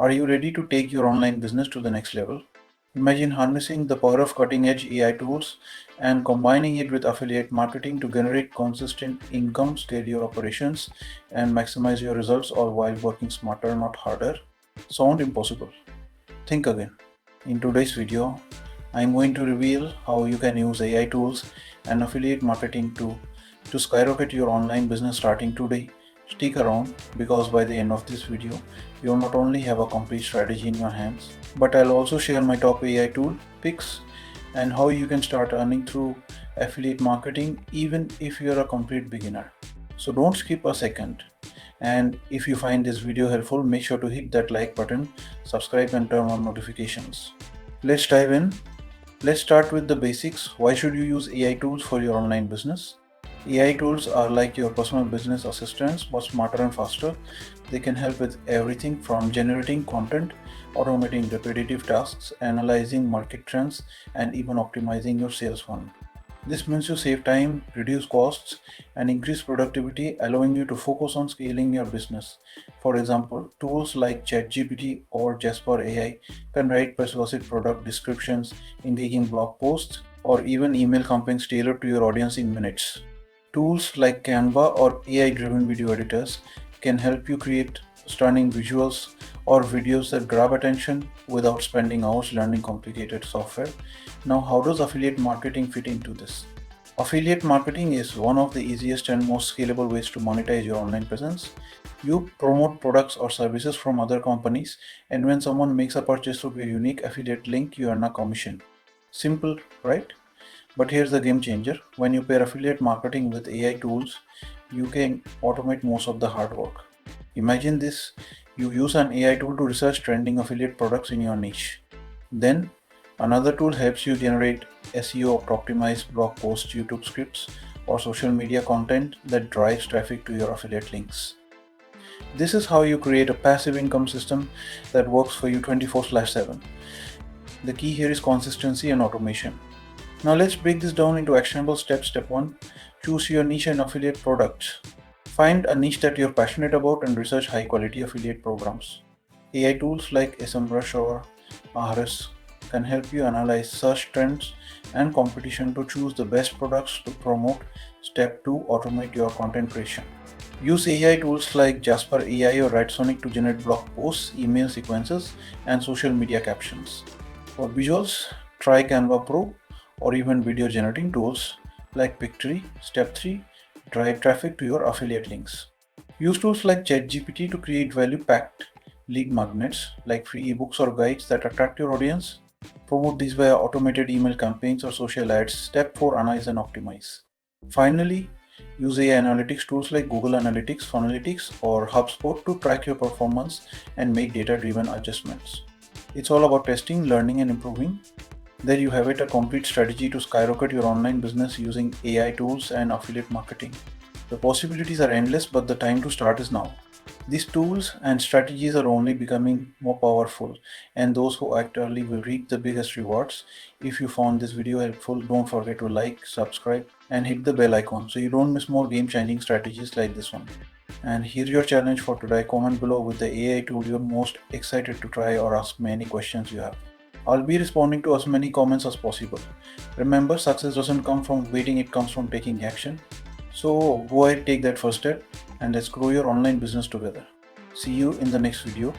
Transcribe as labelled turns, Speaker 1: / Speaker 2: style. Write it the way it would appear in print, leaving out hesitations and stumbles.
Speaker 1: Are you ready to take your online business to the next level? Imagine harnessing the power of cutting-edge AI tools and combining it with affiliate marketing to generate consistent income, scale your operations, and maximize your results, all while working smarter, not harder. Sound impossible? Think again. In today's video, I'm going to reveal how you can use AI tools and affiliate marketing to skyrocket your online business starting today. Stick around because by the end of this video, you'll not only have a complete strategy in your hands, but I'll also share my top AI tool picks and how you can start earning through affiliate marketing even if you're a complete beginner. So don't skip a second. And if you find this video helpful, make sure to hit that like button, subscribe and turn on notifications. Let's dive in. Let's start with the basics. Why should you use AI tools for your online business? AI tools are like your personal business assistants, but smarter and faster. They can help with everything from generating content, automating repetitive tasks, analyzing market trends, and even optimizing your sales funnel. This means you save time, reduce costs, and increase productivity, allowing you to focus on scaling your business. For example, tools like ChatGPT or Jasper AI can write persuasive product descriptions, engaging blog posts, or even email campaigns tailored to your audience in minutes. Tools like Canva or AI-driven video editors can help you create stunning visuals or videos that grab attention without spending hours learning complicated software. Now, how does affiliate marketing fit into this? Affiliate marketing is one of the easiest and most scalable ways to monetize your online presence. You promote products or services from other companies, and when someone makes a purchase through a unique affiliate link, you earn a commission. Simple, right? But here's the game changer. When you pair affiliate marketing with AI tools, you can automate most of the hard work. Imagine this, you use an AI tool to research trending affiliate products in your niche. Then another tool helps you generate SEO optimized blog posts, YouTube scripts, or social media content that drives traffic to your affiliate links. This is how you create a passive income system that works for you 24/7. The key here is consistency and automation. Now let's break this down into actionable steps. Step 1. Choose your niche and affiliate products. Find a niche that you're passionate about and research high quality affiliate programs. AI tools like SEMrush or Ahrefs can help you analyze search trends and competition to choose the best products to promote. Step 2. Automate your content creation. Use AI tools like Jasper AI or Writesonic to generate blog posts, email sequences, and social media captions. For visuals, try Canva Pro or even video generating tools like Pictory. Step 3. Drive traffic to your affiliate links. Use tools like ChatGPT to create value-packed lead magnets like free ebooks or guides that attract your audience. Promote these via automated email campaigns or social ads. Step 4. Analyze and optimize. Finally, use AI analytics tools like Google Analytics, Funnelytics, or HubSpot to track your performance and make data-driven adjustments. It's all about testing, learning, and improving. There you have it, a complete strategy to skyrocket your online business using AI tools and affiliate marketing. The possibilities are endless, but the time to start is now. These tools and strategies are only becoming more powerful, and those who act early will reap the biggest rewards. If you found this video helpful, don't forget to like, subscribe, and hit the bell icon so you don't miss more game-changing strategies like this one. And here's your challenge for today. Comment below with the AI tool you're most excited to try or ask me any questions you have. I'll be responding to as many comments as possible. Remember, success doesn't come from waiting, it comes from taking action. So go ahead, take that first step, and let's grow your online business together. See you in the next video.